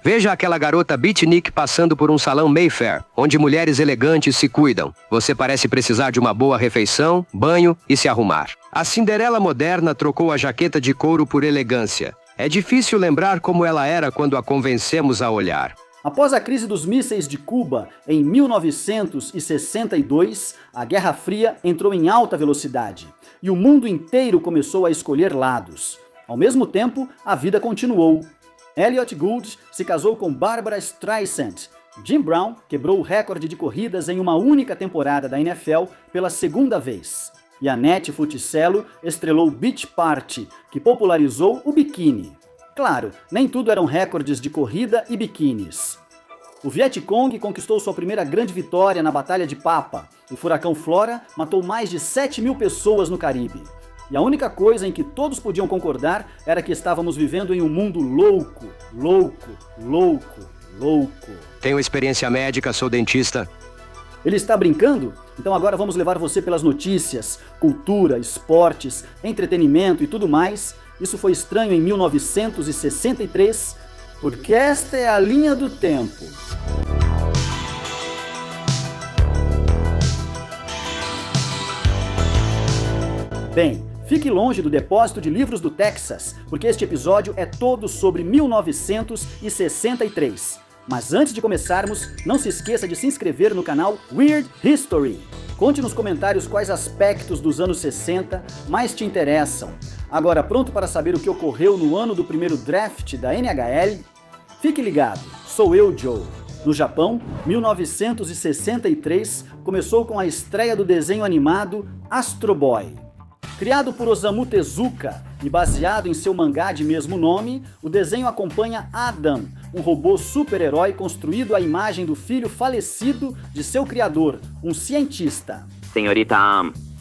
Veja aquela garota beatnik passando por um salão Mayfair, onde mulheres elegantes se cuidam. Você parece precisar de uma boa refeição, banho e se arrumar. A Cinderela moderna trocou a jaqueta de couro por elegância. É difícil lembrar como ela era quando a convencemos a olhar. Após a crise dos mísseis de Cuba, em 1962, a Guerra Fria entrou em alta velocidade e o mundo inteiro começou a escolher lados. Ao mesmo tempo, a vida continuou. Elliott Gould se casou com Barbra Streisand. Jim Brown quebrou o recorde de corridas em uma única temporada da NFL pela segunda vez. E Annette Futicello estrelou Beach Party, que popularizou o biquíni. Claro, nem tudo eram recordes de corrida e biquínis. O Vietcong conquistou sua primeira grande vitória na Batalha de Papa. O furacão Flora matou mais de 7.000 pessoas no Caribe. E a única coisa em que todos podiam concordar era que estávamos vivendo em um mundo louco, louco, louco, louco. Tenho experiência médica, sou dentista. Ele está brincando? Então agora vamos levar você pelas notícias, cultura, esportes, entretenimento e tudo mais. Isso foi estranho em 1963, porque esta é a linha do tempo. Bem, fique longe do depósito de livros do Texas, porque este episódio é todo sobre 1963. Mas antes de começarmos, não se esqueça de se inscrever no canal Weird History. Conte nos comentários quais aspectos dos anos 60 mais te interessam. Agora, pronto para saber o que ocorreu no ano do primeiro draft da NHL? Fique ligado, sou eu, Joe. No Japão, 1963 começou com a estreia do desenho animado Astro Boy. Criado por Osamu Tezuka e baseado em seu mangá de mesmo nome, o desenho acompanha Adam, um robô super-herói construído à imagem do filho falecido de seu criador, um cientista. Senhorita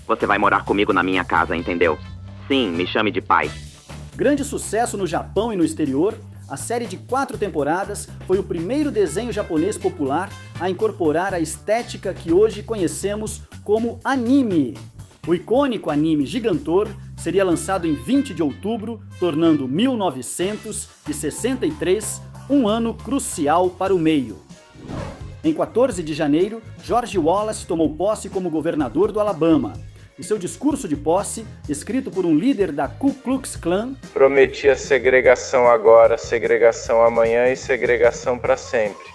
você vai morar comigo na minha casa, entendeu? Sim, me chame de pai. Grande sucesso no Japão e no exterior, a série de 4 temporadas foi o primeiro desenho japonês popular a incorporar a estética que hoje conhecemos como anime. O icônico anime Gigantor seria lançado em 20 de outubro, tornando 1963 um ano crucial para o meio. Em 14 de janeiro, George Wallace tomou posse como governador do Alabama. E seu discurso de posse, escrito por um líder da Ku Klux Klan, prometia segregação agora, segregação amanhã e segregação para sempre.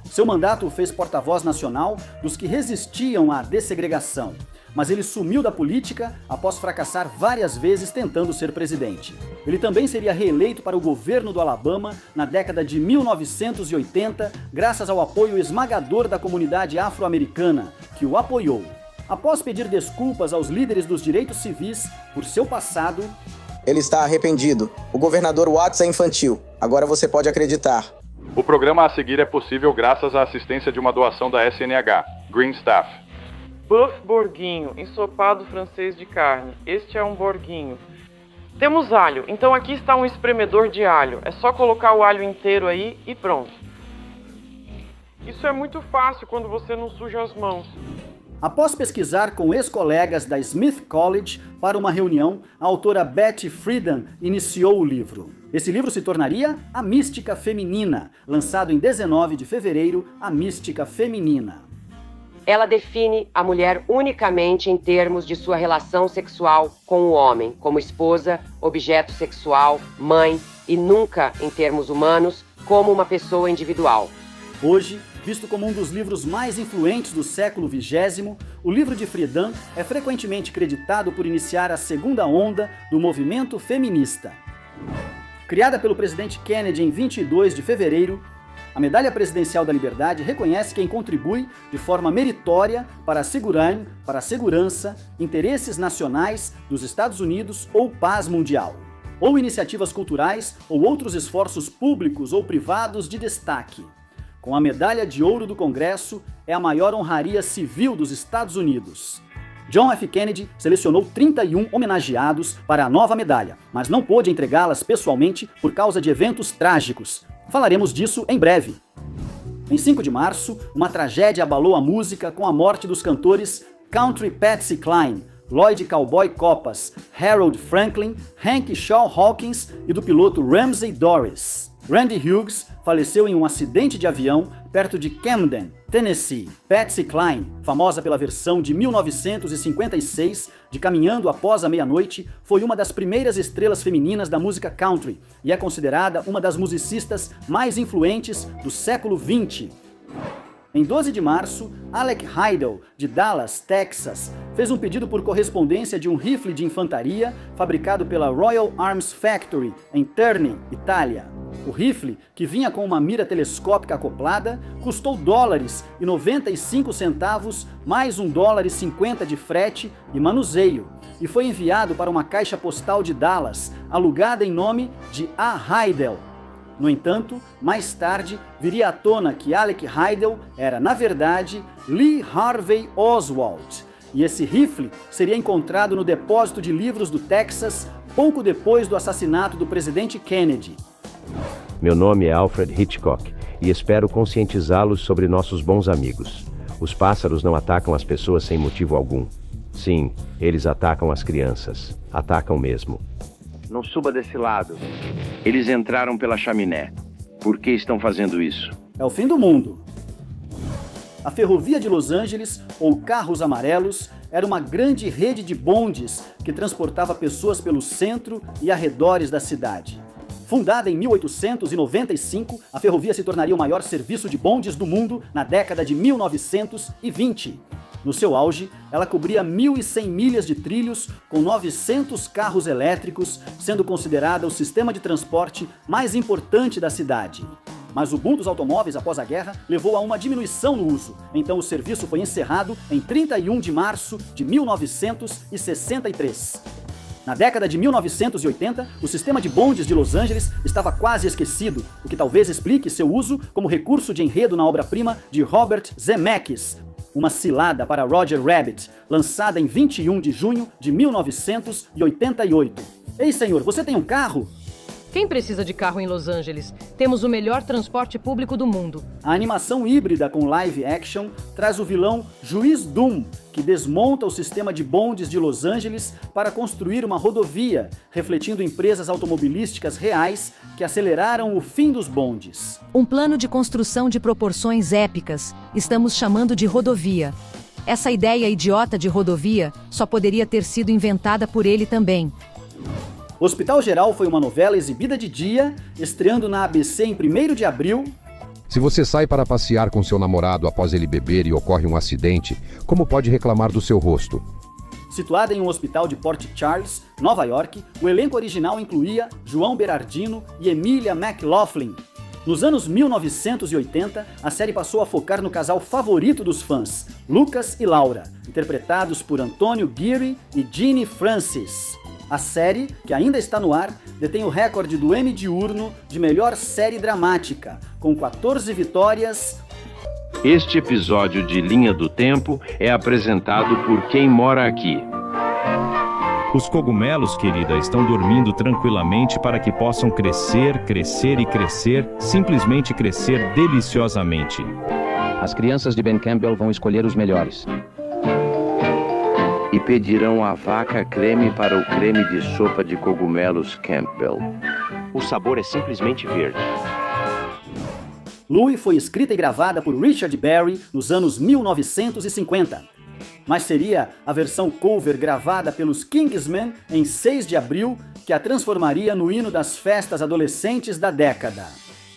Seu mandato o fez porta-voz nacional dos que resistiam à dessegregação. Mas ele sumiu da política após fracassar várias vezes tentando ser presidente. Ele também seria reeleito para o governo do Alabama na década de 1980, graças ao apoio esmagador da comunidade afro-americana, que o apoiou. Após pedir desculpas aos líderes dos direitos civis por seu passado, ele está arrependido. O governador Watts é infantil. Agora você pode acreditar. O programa a seguir é possível graças à assistência de uma doação da SNH, Green Staff. Buff Borguinho, ensopado francês de carne. Este é um borguinho. Temos alho, então aqui está um espremedor de alho. É só colocar o alho inteiro aí e pronto. Isso é muito fácil quando você não suja as mãos. Após pesquisar com ex-colegas da Smith College para uma reunião, a autora Betty Friedan iniciou o livro. Esse livro se tornaria A Mística Feminina, lançado em 19 de fevereiro, A Mística Feminina. Ela define a mulher unicamente em termos de sua relação sexual com o homem, como esposa, objeto sexual, mãe e nunca em termos humanos, como uma pessoa individual. Hoje, visto como um dos livros mais influentes do século XX, o livro de Friedan é frequentemente creditado por iniciar a segunda onda do movimento feminista. Criada pelo presidente Kennedy em 22 de fevereiro, a Medalha Presidencial da Liberdade reconhece quem contribui de forma meritória para a segurança, interesses nacionais dos Estados Unidos ou paz mundial, ou iniciativas culturais ou outros esforços públicos ou privados de destaque. Com a Medalha de Ouro do Congresso, é a maior honraria civil dos Estados Unidos. John F. Kennedy selecionou 31 homenageados para a nova medalha, mas não pôde entregá-las pessoalmente por causa de eventos trágicos. Falaremos disso em breve. Em 5 de março, uma tragédia abalou a música com a morte dos cantores Country Patsy Cline, Lloyd Cowboy Coppas, Harold Franklin, Hank Shaw Hawkins e do piloto Ramsey Doris. Randy Hughes faleceu em um acidente de avião perto de Camden, Tennessee. Patsy Cline, famosa pela versão de 1956 de Caminhando Após a Meia-Noite, foi uma das primeiras estrelas femininas da música country e é considerada uma das musicistas mais influentes do século XX. Em 12 de março, Alec Heidel, de Dallas, Texas, fez um pedido por correspondência de um rifle de infantaria fabricado pela Royal Arms Factory, em Terni, Itália. O rifle, que vinha com uma mira telescópica acoplada, custou $0,95 mais $1,50 de frete e manuseio, e foi enviado para uma caixa postal de Dallas, alugada em nome de A. Heidel. No entanto, mais tarde, viria à tona que Alec Heidel era, na verdade, Lee Harvey Oswald, e esse rifle seria encontrado no depósito de livros do Texas pouco depois do assassinato do presidente Kennedy. Meu nome é Alfred Hitchcock e espero conscientizá-los sobre nossos bons amigos. Os pássaros não atacam as pessoas sem motivo algum. Sim, eles atacam as crianças. Atacam mesmo. Não suba desse lado. Eles entraram pela chaminé. Por que estão fazendo isso? É o fim do mundo. A Ferrovia de Los Angeles, ou Carros Amarelos, era uma grande rede de bondes que transportava pessoas pelo centro e arredores da cidade. Fundada em 1895, a ferrovia se tornaria o maior serviço de bondes do mundo na década de 1920. No seu auge, ela cobria 1.100 milhas de trilhos com 900 carros elétricos, sendo considerada o sistema de transporte mais importante da cidade. Mas o boom dos automóveis após a guerra levou a uma diminuição no uso, então o serviço foi encerrado em 31 de março de 1963. Na década de 1980, o sistema de bondes de Los Angeles estava quase esquecido, o que talvez explique seu uso como recurso de enredo na obra-prima de Robert Zemeckis, Uma Cilada para Roger Rabbit, lançada em 21 de junho de 1988. Ei, senhor, você tem um carro? Quem precisa de carro em Los Angeles? Temos o melhor transporte público do mundo. A animação híbrida com live action traz o vilão Juiz Doom, que desmonta o sistema de bondes de Los Angeles para construir uma rodovia, refletindo empresas automobilísticas reais que aceleraram o fim dos bondes. Um plano de construção de proporções épicas, estamos chamando de rodovia. Essa ideia idiota de rodovia só poderia ter sido inventada por ele também. Hospital Geral foi uma novela exibida de dia, estreando na ABC em 1º de abril. Se você sai para passear com seu namorado após ele beber e ocorre um acidente, como pode reclamar do seu rosto? Situada em um hospital de Port Charles, Nova York, o elenco original incluía João Berardino e Emilia McLaughlin. Nos anos 1980, a série passou a focar no casal favorito dos fãs, Lucas e Laura, interpretados por Antônio Geary e Ginny Francis. A série, que ainda está no ar, detém o recorde do Emmy diurno de melhor série dramática, com 14 vitórias. Este episódio de Linha do Tempo é apresentado por Quem Mora Aqui. Os cogumelos, querida, estão dormindo tranquilamente para que possam crescer, crescer e crescer, simplesmente crescer deliciosamente. As crianças de Ben Campbell vão escolher os melhores. E pedirão a vaca creme para o creme de sopa de cogumelos Campbell. O sabor é simplesmente verde. Louie foi escrita e gravada por Richard Berry nos anos 1950. Mas seria a versão cover gravada pelos Kingsmen em 6 de abril que a transformaria no hino das festas adolescentes da década.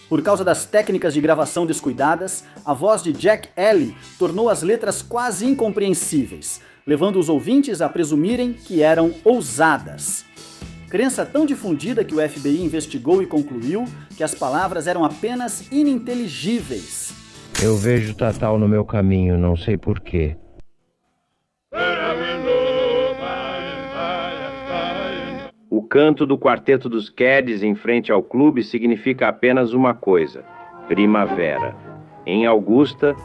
Por causa das técnicas de gravação descuidadas, a voz de Jack Ellie tornou as letras quase incompreensíveis, levando os ouvintes a presumirem que eram ousadas. Crença tão difundida que o FBI investigou e concluiu que as palavras eram apenas ininteligíveis. Eu vejo Tatal no meu caminho, não sei porquê. O canto do Quarteto dos Caddies em frente ao clube significa apenas uma coisa: primavera. Em Augusta,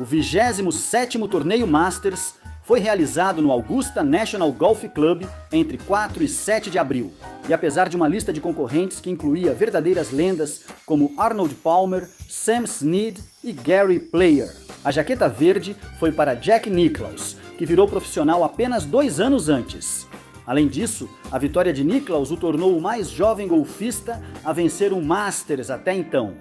o 27º torneio Masters foi realizado no Augusta National Golf Club entre 4 e 7 de abril. E apesar de uma lista de concorrentes que incluía verdadeiras lendas como Arnold Palmer, Sam Snead e Gary Player, a jaqueta verde foi para Jack Nicklaus, que virou profissional apenas 2 anos antes. Além disso, a vitória de Nicklaus o tornou o mais jovem golfista a vencer um Masters até então.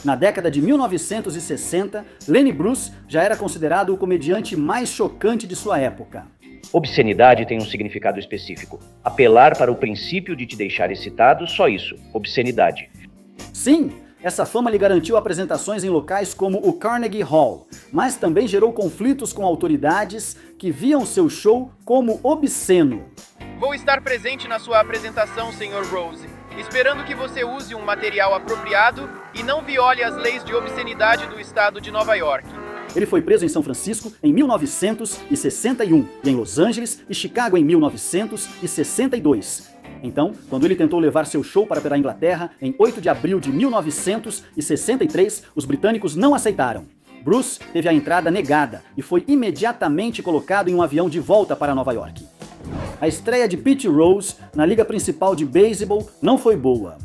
Na década de 1960, Lenny Bruce já era considerado o comediante mais chocante de sua época. Obscenidade tem um significado específico. Apelar para o princípio de te deixar excitado, só isso. Obscenidade. Sim, essa fama lhe garantiu apresentações em locais como o Carnegie Hall, mas também gerou conflitos com autoridades que viam seu show como obsceno. Vou estar presente na sua apresentação, Sr. Rose, esperando que você use um material apropriado e não viole as leis de obscenidade do estado de Nova York. Ele foi preso em São Francisco em 1961 e em Los Angeles e Chicago em 1962. Então, quando ele tentou levar seu show para a Inglaterra, em 8 de abril de 1963, os britânicos não aceitaram. Bruce teve a entrada negada e foi imediatamente colocado em um avião de volta para Nova York. A estreia de Pete Rose na Liga Principal de Beisebol não foi boa.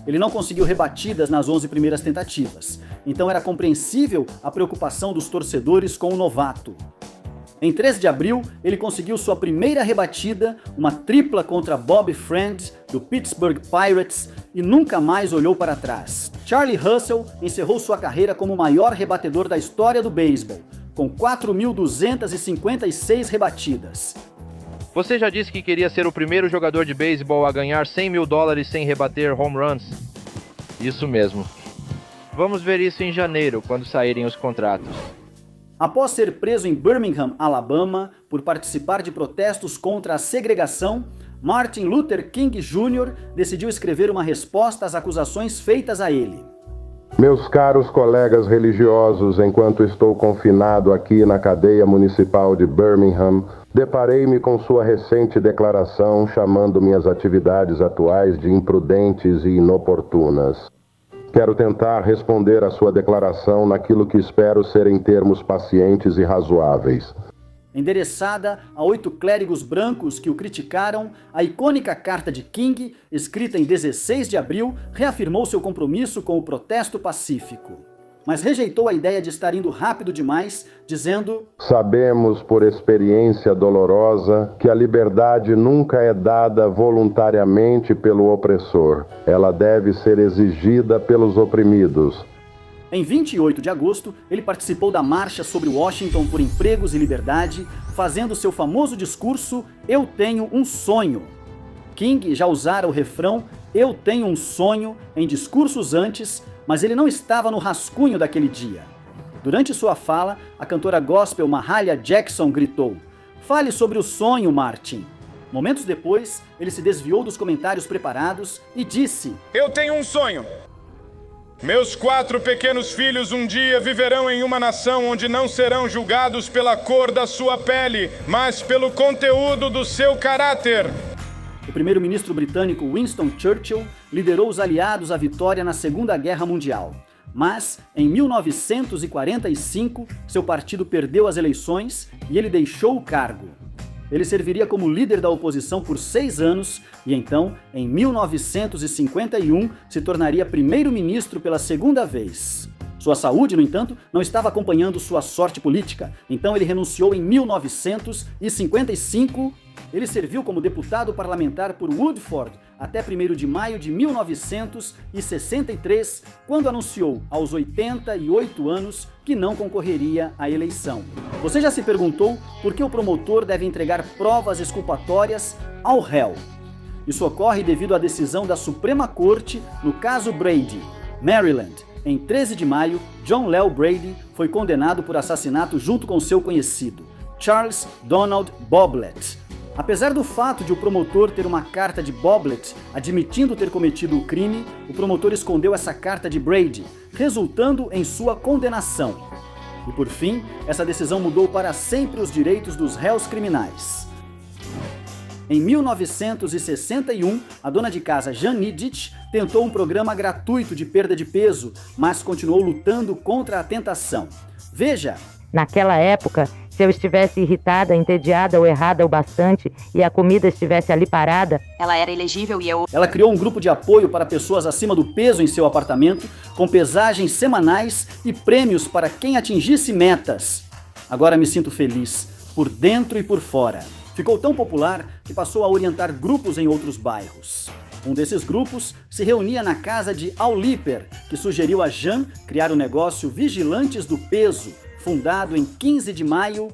Ele não conseguiu rebatidas nas 11 primeiras tentativas, então era compreensível a preocupação dos torcedores com o novato. Em 13 de abril, ele conseguiu sua primeira rebatida, uma tripla contra Bob Friend, do Pittsburgh Pirates, e nunca mais olhou para trás. Charlie Hustle encerrou sua carreira como o maior rebatedor da história do beisebol, com 4.256 rebatidas. Você já disse que queria ser o primeiro jogador de beisebol a ganhar $100 mil sem rebater home runs? Isso mesmo. Vamos ver isso em janeiro, quando saírem os contratos. Após ser preso em Birmingham, Alabama, por participar de protestos contra a segregação, Martin Luther King Jr. decidiu escrever uma resposta às acusações feitas a ele. Meus caros colegas religiosos, enquanto estou confinado aqui na cadeia municipal de Birmingham, deparei-me com sua recente declaração chamando minhas atividades atuais de imprudentes e inoportunas. Quero tentar responder à sua declaração naquilo que espero serem termos pacientes e razoáveis. Endereçada a 8 clérigos brancos que o criticaram, a icônica carta de King, escrita em 16 de abril, reafirmou seu compromisso com o protesto pacífico. Mas rejeitou a ideia de estar indo rápido demais, dizendo: Sabemos por experiência dolorosa que a liberdade nunca é dada voluntariamente pelo opressor. Ela deve ser exigida pelos oprimidos. Em 28 de agosto, ele participou da Marcha sobre Washington por Empregos e Liberdade, fazendo seu famoso discurso Eu Tenho um Sonho. King já usara o refrão Eu Tenho um Sonho em discursos antes, mas ele não estava no rascunho daquele dia. Durante sua fala, a cantora gospel Mahalia Jackson gritou: Fale sobre o sonho, Martin. Momentos depois, ele se desviou dos comentários preparados e disse: Eu tenho um sonho. Meus 4 pequenos filhos um dia viverão em uma nação onde não serão julgados pela cor da sua pele, mas pelo conteúdo do seu caráter. O primeiro-ministro britânico Winston Churchill liderou os aliados à vitória na Segunda Guerra Mundial. Mas, em 1945, seu partido perdeu as eleições e ele deixou o cargo. Ele serviria como líder da oposição por 6 anos e então, em 1951, se tornaria primeiro-ministro pela segunda vez. Sua saúde, no entanto, não estava acompanhando sua sorte política, então ele renunciou em 1955. Ele serviu como deputado parlamentar por Woodford até 1º de maio de 1963, quando anunciou, aos 88 anos, que não concorreria à eleição. Você já se perguntou por que o promotor deve entregar provas exculpatórias ao réu? Isso ocorre devido à decisão da Suprema Corte no caso Brady, Maryland. Em 13 de maio, John Lel Brady foi condenado por assassinato junto com seu conhecido, Charles Donald Boblet. Apesar do fato de o promotor ter uma carta de Boblet admitindo ter cometido o crime, o promotor escondeu essa carta de Brady, resultando em sua condenação. E por fim, essa decisão mudou para sempre os direitos dos réus criminais. Em 1961, a dona de casa Jane Ditch tentou um programa gratuito de perda de peso, mas continuou lutando contra a tentação. Veja! Naquela época, se eu estivesse irritada, entediada ou errada o bastante e a comida estivesse ali parada, ela era elegível e eu... Ela criou um grupo de apoio para pessoas acima do peso em seu apartamento, com pesagens semanais e prêmios para quem atingisse metas. Agora me sinto feliz, por dentro e por fora. Ficou tão popular que passou a orientar grupos em outros bairros. Um desses grupos se reunia na casa de Al Lipper, que sugeriu a Jean criar o negócio Vigilantes do Peso, fundado em 15 de maio.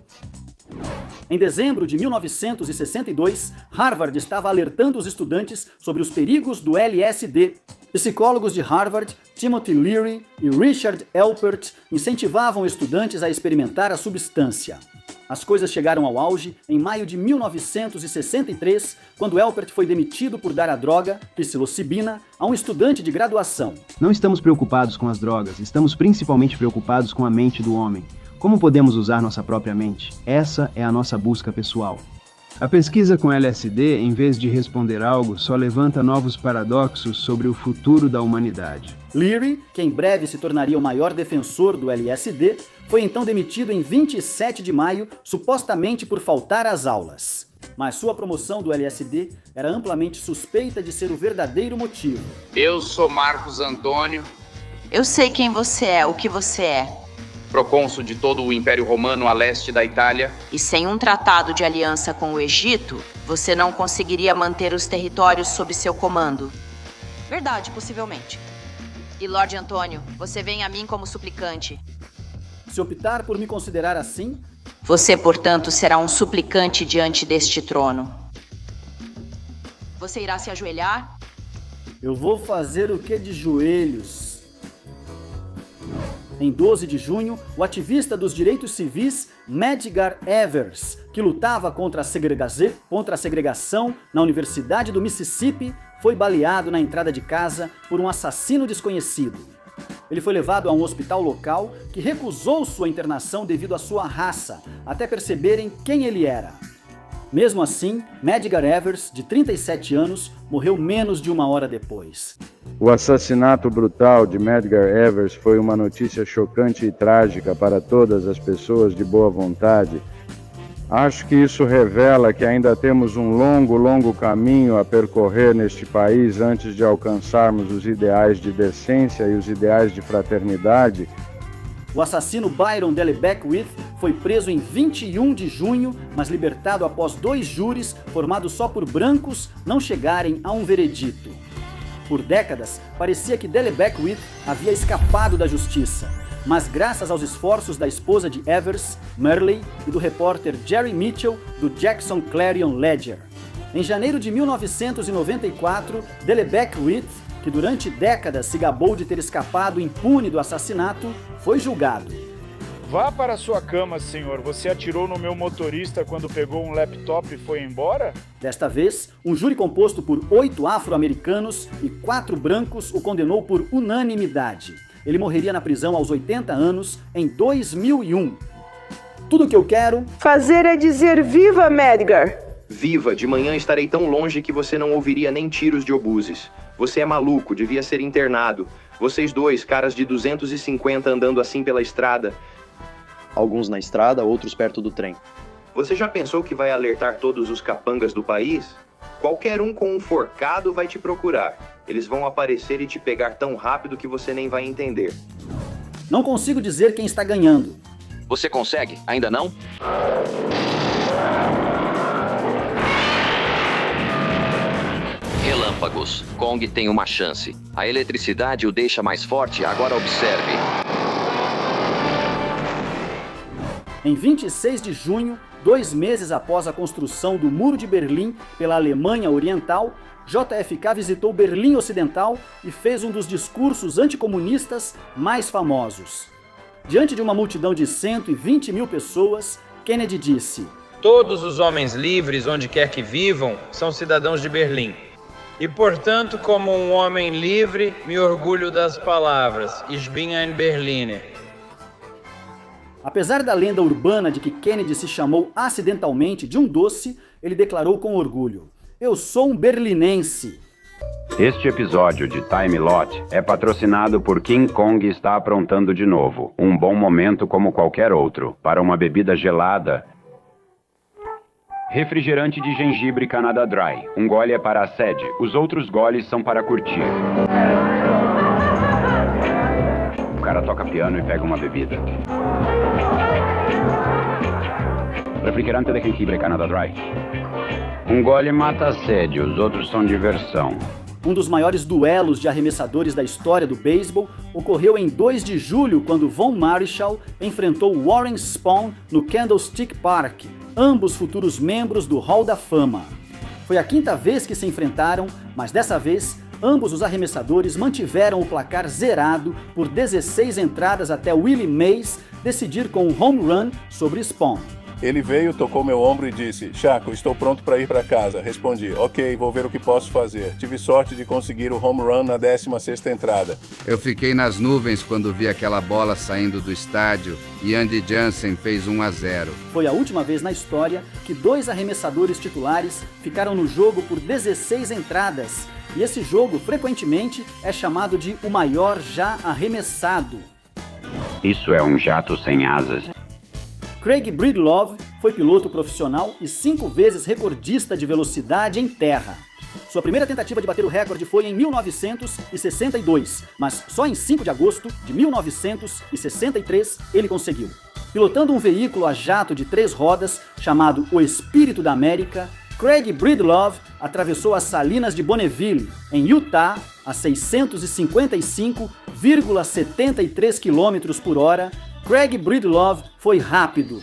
Em dezembro de 1962, Harvard estava alertando os estudantes sobre os perigos do LSD. Psicólogos de Harvard, Timothy Leary e Richard Alpert, incentivavam estudantes a experimentar a substância. As coisas chegaram ao auge em maio de 1963, quando Alpert foi demitido por dar a droga, psilocibina, a um estudante de graduação. Não estamos preocupados com as drogas, estamos principalmente preocupados com a mente do homem. Como podemos usar nossa própria mente? Essa é a nossa busca pessoal. A pesquisa com LSD, em vez de responder algo, só levanta novos paradoxos sobre o futuro da humanidade. Leary, que em breve se tornaria o maior defensor do LSD, foi então demitido em 27 de maio, supostamente por faltar às aulas. Mas sua promoção do LSD era amplamente suspeita de ser o verdadeiro motivo. Eu sou Marcos Antônio. Eu sei quem você é, o que você é. Procônsul de todo o Império Romano a leste da Itália. E sem um tratado de aliança com o Egito, você não conseguiria manter os territórios sob seu comando. Verdade, possivelmente. E Lorde Antônio, você vem a mim como suplicante. Se optar por me considerar assim, você, portanto, será um suplicante diante deste trono. Você irá se ajoelhar? Eu vou fazer o que de joelhos? Em 12 de junho, o ativista dos direitos civis Medgar Evers, que lutava contra a segregação na Universidade do Mississippi, foi baleado na entrada de casa por um assassino desconhecido. Ele foi levado a um hospital local que recusou sua internação devido à sua raça, até perceberem quem ele era. Mesmo assim, Medgar Evers, de 37 anos, morreu menos de uma hora depois. O assassinato brutal de Medgar Evers foi uma notícia chocante e trágica para todas as pessoas de boa vontade. Acho que isso revela que ainda temos um longo caminho a percorrer neste país antes de alcançarmos os ideais de decência e os ideais de fraternidade. O assassino Byron Dele Beckwith foi preso em 21 de junho, mas libertado após 2 júris, formados só por brancos, não chegarem a um veredito. Por décadas, parecia que Dele Beckwith havia escapado da justiça, mas graças aos esforços da esposa de Evers, Merle, e do repórter Jerry Mitchell, do Jackson Clarion Ledger. Em janeiro de 1994, Dele Beckwith, que durante décadas se gabou de ter escapado impune do assassinato, foi julgado. Vá para sua cama, senhor. Você atirou no meu motorista quando pegou um laptop e foi embora? Desta vez, um júri composto por 8 afro-americanos e 4 brancos o condenou por unanimidade. Ele morreria na prisão aos 80 anos em 2001. Tudo o que eu quero fazer é dizer viva, Medgar! Viva, de manhã estarei tão longe que você não ouviria nem tiros de obuses. Você é maluco, devia ser internado. Vocês dois, caras de 250 andando assim pela estrada. Alguns na estrada, outros perto do trem. Você já pensou que vai alertar todos os capangas do país? Qualquer um com um forcado vai te procurar. Eles vão aparecer e te pegar tão rápido que você nem vai entender. Não consigo dizer quem está ganhando. Você consegue? Ainda não? Relâmpagos. Kong tem uma chance. A eletricidade o deixa mais forte, agora observe. Em 26 de junho, 2 meses após a construção do Muro de Berlim pela Alemanha Oriental, JFK visitou Berlim Ocidental e fez um dos discursos anticomunistas mais famosos. Diante de uma multidão de 120 mil pessoas, Kennedy disse: todos os homens livres, onde quer que vivam, são cidadãos de Berlim. E, portanto, como um homem livre, me orgulho das palavras Ich bin ein Berliner. Apesar da lenda urbana de que Kennedy se chamou acidentalmente de um doce, ele declarou com orgulho: eu sou um berlinense. Este episódio de Time Lot é patrocinado por King Kong está aprontando de novo. Um bom momento como qualquer outro, para uma bebida gelada. Refrigerante de gengibre Canada Dry. Um gole é para a sede, os outros goles são para curtir. O cara toca piano e pega uma bebida. Refrigerante de gengibre Canada Dry. Um gole mata a sede, os outros são diversão. Um dos maiores duelos de arremessadores da história do beisebol ocorreu em 2 de julho, quando Von Marichal enfrentou Warren Spahn no Candlestick Park, ambos futuros membros do Hall da Fama. Foi a 5ª vez que se enfrentaram, mas dessa vez, ambos os arremessadores mantiveram o placar zerado por 16 entradas até Willie Mays decidir com um home run sobre Spahn. Ele veio, tocou meu ombro e disse: Chaco, estou pronto para ir para casa. Respondi: ok, vou ver o que posso fazer. Tive sorte de conseguir o home run na 16ª entrada. Eu fiquei nas nuvens quando vi aquela bola saindo do estádio e Andy Jansen fez 1-0. Foi a última vez na história que 2 arremessadores titulares ficaram no jogo por 16 entradas. E esse jogo, frequentemente, é chamado de o maior já arremessado. Isso é um jato sem asas. Craig Breedlove foi piloto profissional e 5 vezes recordista de velocidade em terra. Sua primeira tentativa de bater o recorde foi em 1962, mas só em 5 de agosto de 1963 ele conseguiu. Pilotando um veículo a jato de 3 rodas, chamado o Espírito da América, Craig Breedlove atravessou as salinas de Bonneville, em Utah, a 655,73 km por hora. Craig Breedlove foi rápido.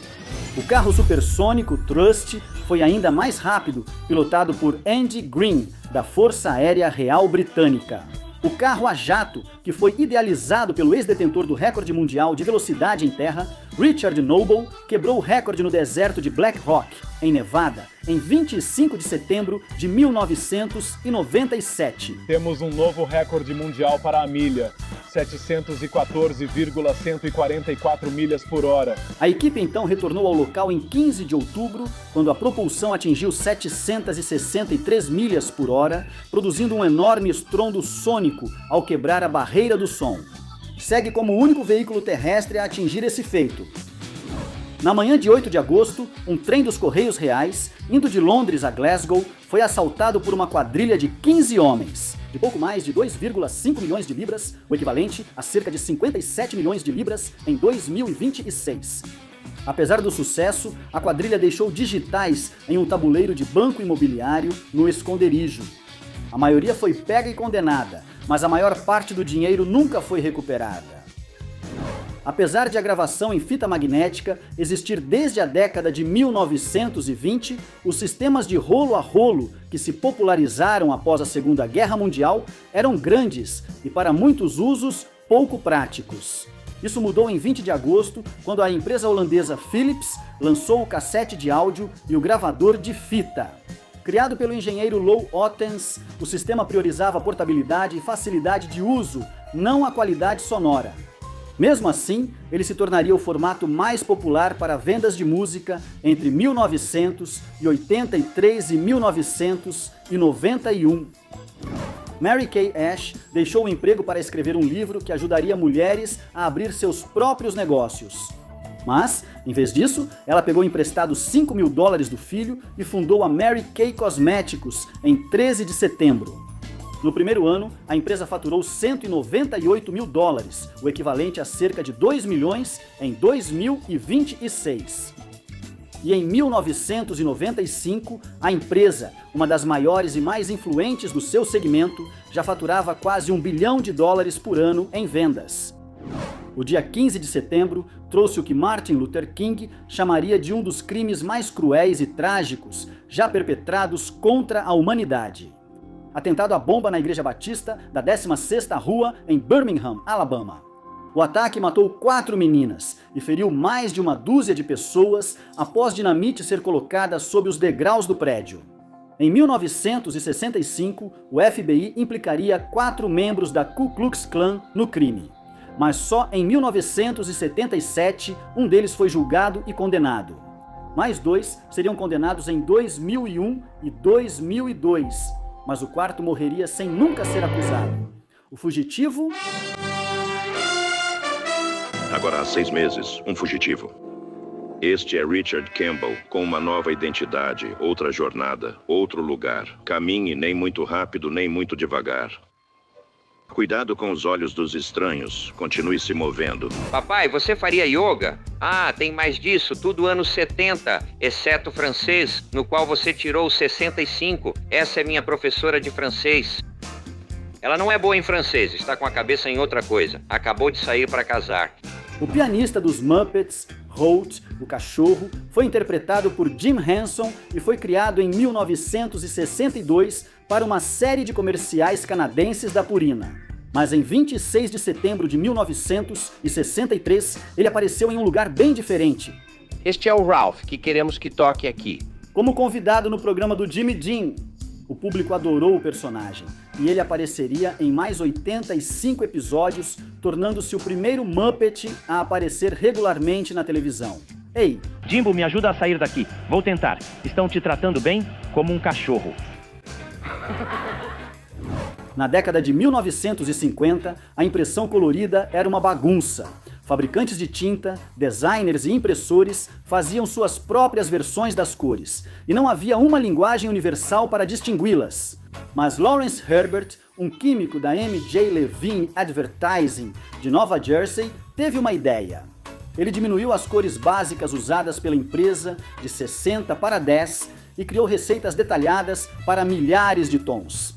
O carro supersônico Trust foi ainda mais rápido, pilotado por Andy Green, da Força Aérea Real Britânica. O carro a jato, que foi idealizado pelo ex-detentor do recorde mundial de velocidade em terra, Richard Noble, quebrou o recorde no deserto de Black Rock, em Nevada, em 25 de setembro de 1997. Temos um novo recorde mundial para a milha, 714,144 milhas por hora. A equipe então retornou ao local em 15 de outubro, quando a propulsão atingiu 763 milhas por hora, produzindo um enorme estrondo sônico ao quebrar a barreira do som. Segue como o único veículo terrestre a atingir esse feito. Na manhã de 8 de agosto, um trem dos Correios Reais, indo de Londres a Glasgow, foi assaltado por uma quadrilha de 15 homens, de pouco mais de 2,5 milhões de libras, o equivalente a cerca de 57 milhões de libras em 2026. Apesar do sucesso, a quadrilha deixou digitais em um tabuleiro de banco imobiliário no esconderijo. A maioria foi pega e condenada, mas a maior parte do dinheiro nunca foi recuperada. Apesar de a gravação em fita magnética existir desde a década de 1920, os sistemas de rolo a rolo que se popularizaram após a Segunda Guerra Mundial eram grandes e, para muitos usos, pouco práticos. Isso mudou em 20 de agosto, quando a empresa holandesa Philips lançou o cassete de áudio e o gravador de fita. Criado pelo engenheiro Lou Ottens, o sistema priorizava a portabilidade e facilidade de uso, não a qualidade sonora. Mesmo assim, ele se tornaria o formato mais popular para vendas de música entre 1983 e 1991. Mary Kay Ash deixou o emprego para escrever um livro que ajudaria mulheres a abrir seus próprios negócios. Mas, em vez disso, ela pegou emprestado $5 mil do filho e fundou a Mary Kay Cosméticos em 13 de setembro. No primeiro ano, a empresa faturou $198 mil, o equivalente a cerca de 2 milhões em 2026. E em 1995, a empresa, uma das maiores e mais influentes do seu segmento, já faturava quase $1 bilhão por ano em vendas. O dia 15 de setembro trouxe o que Martin Luther King chamaria de um dos crimes mais cruéis e trágicos já perpetrados contra a humanidade. Atentado à bomba na Igreja Batista da 16ª Rua, em Birmingham, Alabama. O ataque matou 4 meninas e feriu mais de uma dúzia de pessoas após dinamite ser colocada sob os degraus do prédio. Em 1965, o FBI implicaria 4 membros da Ku Klux Klan no crime. Mas só em 1977, um deles foi julgado e condenado. Mais 2 seriam condenados em 2001 e 2002. Mas o quarto morreria sem nunca ser acusado. O fugitivo... Agora há 6 meses, um fugitivo. Este é Richard Campbell, com uma nova identidade, outra jornada, outro lugar. Caminhe nem muito rápido, nem muito devagar. Cuidado com os olhos dos estranhos. Continue se movendo. Papai, você faria yoga? Ah, tem mais disso, tudo anos 70, exceto francês, no qual você tirou 65. Essa é minha professora de francês. Ela não é boa em francês, está com a cabeça em outra coisa. Acabou de sair para casar. O pianista dos Muppets, Holt, o cachorro, foi interpretado por Jim Henson e foi criado em 1962 para uma série de comerciais canadenses da Purina. Mas em 26 de setembro de 1963, ele apareceu em um lugar bem diferente. Este é o Ralph, que queremos que toque aqui. Como convidado no programa do Jimmy Dean. O público adorou o personagem e ele apareceria em mais 85 episódios, tornando-se o primeiro Muppet a aparecer regularmente na televisão. Ei! Jimbo, me ajuda a sair daqui. Vou tentar. Estão te tratando bem? Como um cachorro. Na década de 1950, a impressão colorida era uma bagunça. Fabricantes de tinta, designers e impressores faziam suas próprias versões das cores, e não havia uma linguagem universal para distingui-las. Mas Lawrence Herbert, um químico da M.J. Levine Advertising de Nova Jersey, teve uma ideia. Ele diminuiu as cores básicas usadas pela empresa de 60 para 10 e criou receitas detalhadas para milhares de tons.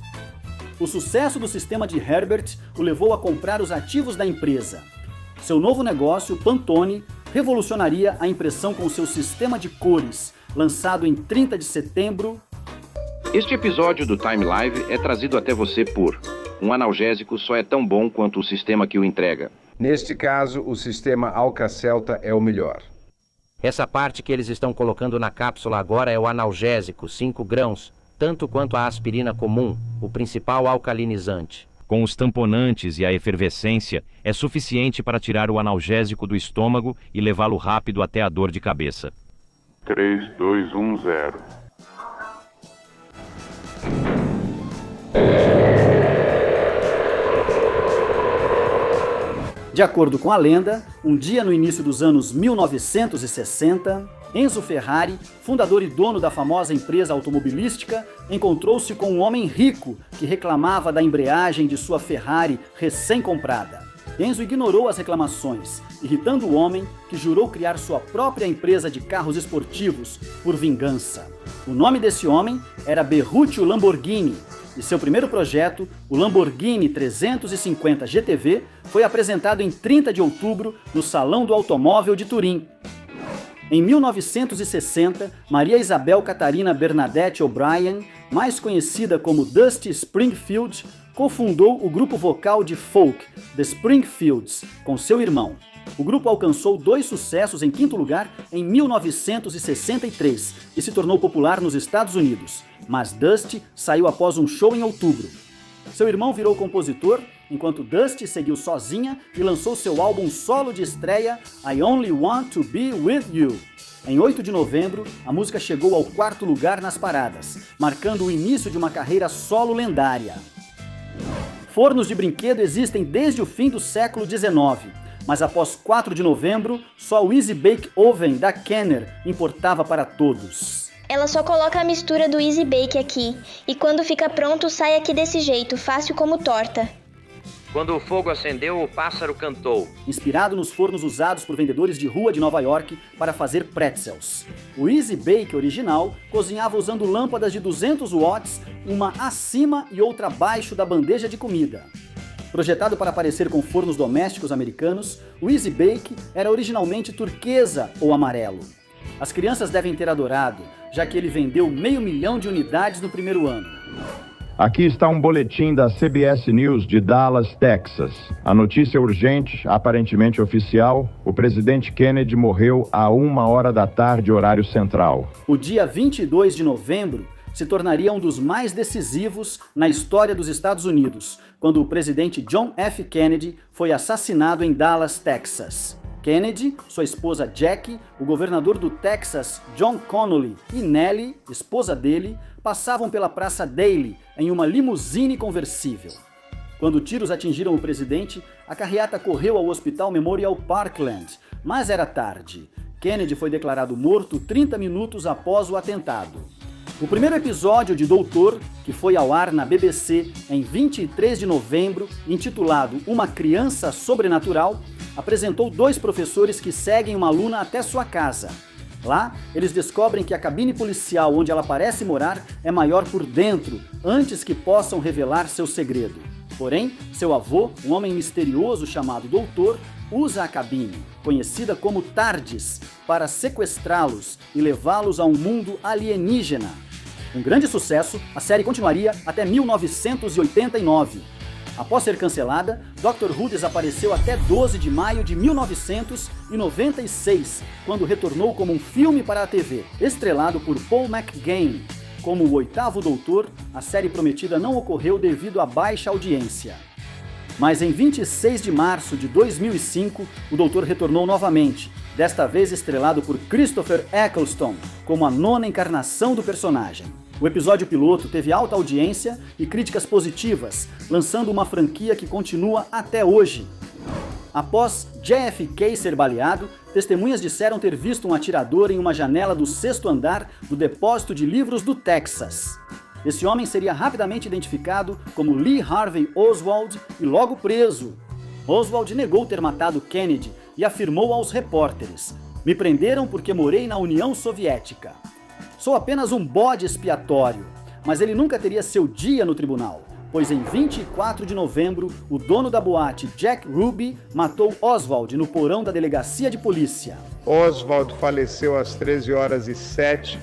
O sucesso do sistema de Herbert o levou a comprar os ativos da empresa. Seu novo negócio, Pantone, revolucionaria a impressão com seu sistema de cores, lançado em 30 de setembro. Este episódio do Time Live é trazido até você por um analgésico só é tão bom quanto o sistema que o entrega. Neste caso, o sistema Alka-Seltz é o melhor. Essa parte que eles estão colocando na cápsula agora é o analgésico, 5 grãos. Tanto quanto a aspirina comum, o principal alcalinizante. Com os tamponantes e a efervescência, é suficiente para tirar o analgésico do estômago e levá-lo rápido até a dor de cabeça. 3, 2, 1, 0. De acordo com a lenda, um dia no início dos anos 1960, Enzo Ferrari, fundador e dono da famosa empresa automobilística, encontrou-se com um homem rico que reclamava da embreagem de sua Ferrari recém-comprada. Enzo ignorou as reclamações, irritando o homem, que jurou criar sua própria empresa de carros esportivos por vingança. O nome desse homem era Ferruccio Lamborghini, e seu primeiro projeto, o Lamborghini 350 GTV, foi apresentado em 30 de outubro no Salão do Automóvel de Turim. Em 1960, Maria Isabel Catarina Bernadette O'Brien, mais conhecida como Dusty Springfield, cofundou o grupo vocal de folk, The Springfields, com seu irmão. O grupo alcançou 2 sucessos em 5º lugar em 1963 e se tornou popular nos Estados Unidos, mas Dusty saiu após um show em outubro. Seu irmão virou compositor, enquanto Dusty seguiu sozinha e lançou seu álbum solo de estreia, I Only Want to Be With You. Em 8 de novembro, a música chegou ao 4º lugar nas paradas, marcando o início de uma carreira solo lendária. Fornos de brinquedo existem desde o fim do século XIX, mas após 4 de novembro, só o Easy Bake Oven da Kenner importava para todos. Ela só coloca a mistura do Easy Bake aqui, e quando fica pronto sai aqui desse jeito, fácil como torta. Quando o fogo acendeu, o pássaro cantou. Inspirado nos fornos usados por vendedores de rua de Nova York para fazer pretzels. O Easy Bake original cozinhava usando lâmpadas de 200 watts, uma acima e outra abaixo da bandeja de comida. Projetado para parecer com fornos domésticos americanos, o Easy Bake era originalmente turquesa ou amarelo. As crianças devem ter adorado, já que ele vendeu 500 mil de unidades no primeiro ano. Aqui está um boletim da CBS News de Dallas, Texas. A notícia urgente, aparentemente oficial: o presidente Kennedy morreu à 1h da tarde, horário central. O dia 22 de novembro se tornaria um dos mais decisivos na história dos Estados Unidos, quando o presidente John F. Kennedy foi assassinado em Dallas, Texas. Kennedy, sua esposa Jackie, o governador do Texas, John Connolly, e Nellie, esposa dele, passavam pela Praça Daly em uma limusine conversível. Quando tiros atingiram o presidente, a carreata correu ao Hospital Memorial Parkland, mas era tarde. Kennedy foi declarado morto 30 minutos após o atentado. O primeiro episódio de Doutor, que foi ao ar na BBC em 23 de novembro, intitulado Uma Criança Sobrenatural, apresentou 2 professores que seguem uma aluna até sua casa. Lá, eles descobrem que a cabine policial onde ela parece morar é maior por dentro, antes que possam revelar seu segredo. Porém, seu avô, um homem misterioso chamado Doutor, usa a cabine, conhecida como TARDIS, para sequestrá-los e levá-los a um mundo alienígena. Um grande sucesso, a série continuaria até 1989. Após ser cancelada, Doctor Who desapareceu até 12 de maio de 1996, quando retornou como um filme para a TV, estrelado por Paul McGann. Como o 8º Doutor, a série prometida não ocorreu devido à baixa audiência. Mas em 26 de março de 2005, o Doutor retornou novamente, desta vez estrelado por Christopher Eccleston, como a 9ª encarnação do personagem. O episódio piloto teve alta audiência e críticas positivas, lançando uma franquia que continua até hoje. Após JFK ser baleado, testemunhas disseram ter visto um atirador em uma janela do 6º andar do depósito de livros do Texas. Esse homem seria rapidamente identificado como Lee Harvey Oswald e logo preso. Oswald negou ter matado Kennedy e afirmou aos repórteres: "Me prenderam porque morei na União Soviética. Sou apenas um bode expiatório", mas ele nunca teria seu dia no tribunal, pois em 24 de novembro, o dono da boate, Jack Ruby, matou Oswald no porão da delegacia de polícia. Oswald faleceu às 13h07.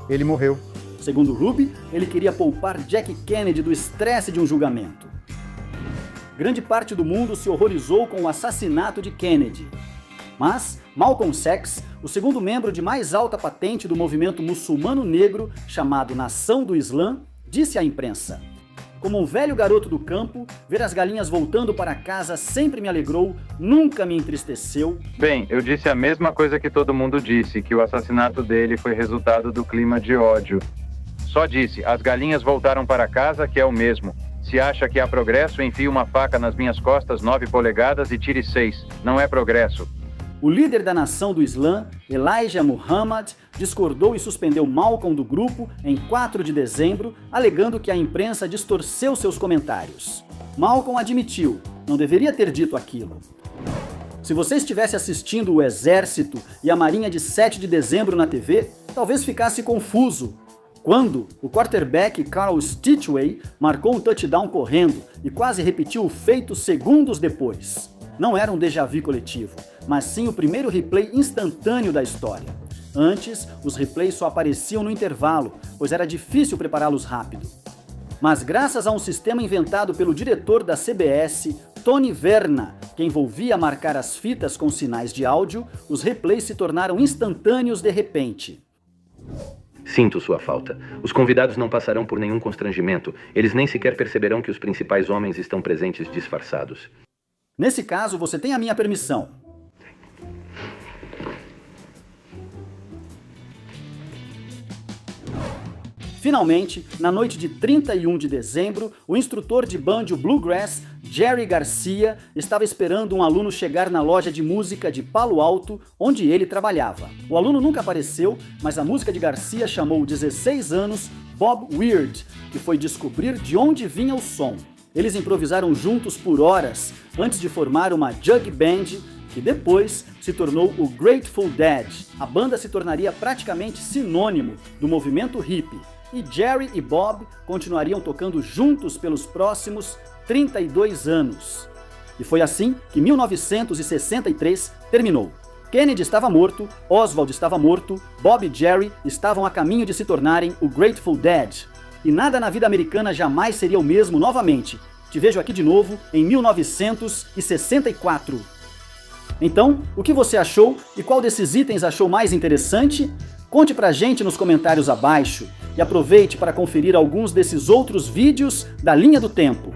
Ele morreu. Segundo Ruby, ele queria poupar Jack Kennedy do estresse de um julgamento. Grande parte do mundo se horrorizou com o assassinato de Kennedy. Mas Malcolm X, o segundo membro de mais alta patente do movimento muçulmano negro chamado Nação do Islã, disse à imprensa: "Como um velho garoto do campo, ver as galinhas voltando para casa sempre me alegrou, nunca me entristeceu." Bem, eu disse a mesma coisa que todo mundo disse, que o assassinato dele foi resultado do clima de ódio. Só disse, as galinhas voltaram para casa, que é o mesmo. Se acha que há progresso, enfie uma faca nas minhas costas 9 polegadas e tire 6. Não é progresso. O líder da Nação do Islã, Elijah Muhammad, discordou e suspendeu Malcolm do grupo em 4 de dezembro, alegando que a imprensa distorceu seus comentários. Malcolm admitiu, não deveria ter dito aquilo. Se você estivesse assistindo o Exército e a Marinha de 7 de dezembro na TV, talvez ficasse confuso. Quando o quarterback Carl Stitchway marcou um touchdown correndo e quase repetiu o feito segundos depois. Não era um déjà vu coletivo, mas sim o primeiro replay instantâneo da história. Antes, os replays só apareciam no intervalo, pois era difícil prepará-los rápido. Mas graças a um sistema inventado pelo diretor da CBS, Tony Verna, que envolvia marcar as fitas com sinais de áudio, os replays se tornaram instantâneos de repente. Sinto sua falta. Os convidados não passarão por nenhum constrangimento. Eles nem sequer perceberão que os principais homens estão presentes disfarçados. Nesse caso, você tem a minha permissão. Finalmente, na noite de 31 de dezembro, o instrutor de banjo bluegrass, Jerry Garcia, estava esperando um aluno chegar na loja de música de Palo Alto, onde ele trabalhava. O aluno nunca apareceu, mas a música de Garcia chamou 16 anos Bob Weird, que foi descobrir de onde vinha o som. Eles improvisaram juntos por horas, antes de formar uma jug band, que depois se tornou o Grateful Dead. A banda se tornaria praticamente sinônimo do movimento hippie, e Jerry e Bob continuariam tocando juntos pelos próximos 32 anos. E foi assim que 1963 terminou. Kennedy estava morto, Oswald estava morto, Bob e Jerry estavam a caminho de se tornarem o Grateful Dead. E nada na vida americana jamais seria o mesmo novamente. Te vejo aqui de novo em 1964. Então, o que você achou e qual desses itens achou mais interessante? Conte pra gente nos comentários abaixo e aproveite para conferir alguns desses outros vídeos da Linha do Tempo.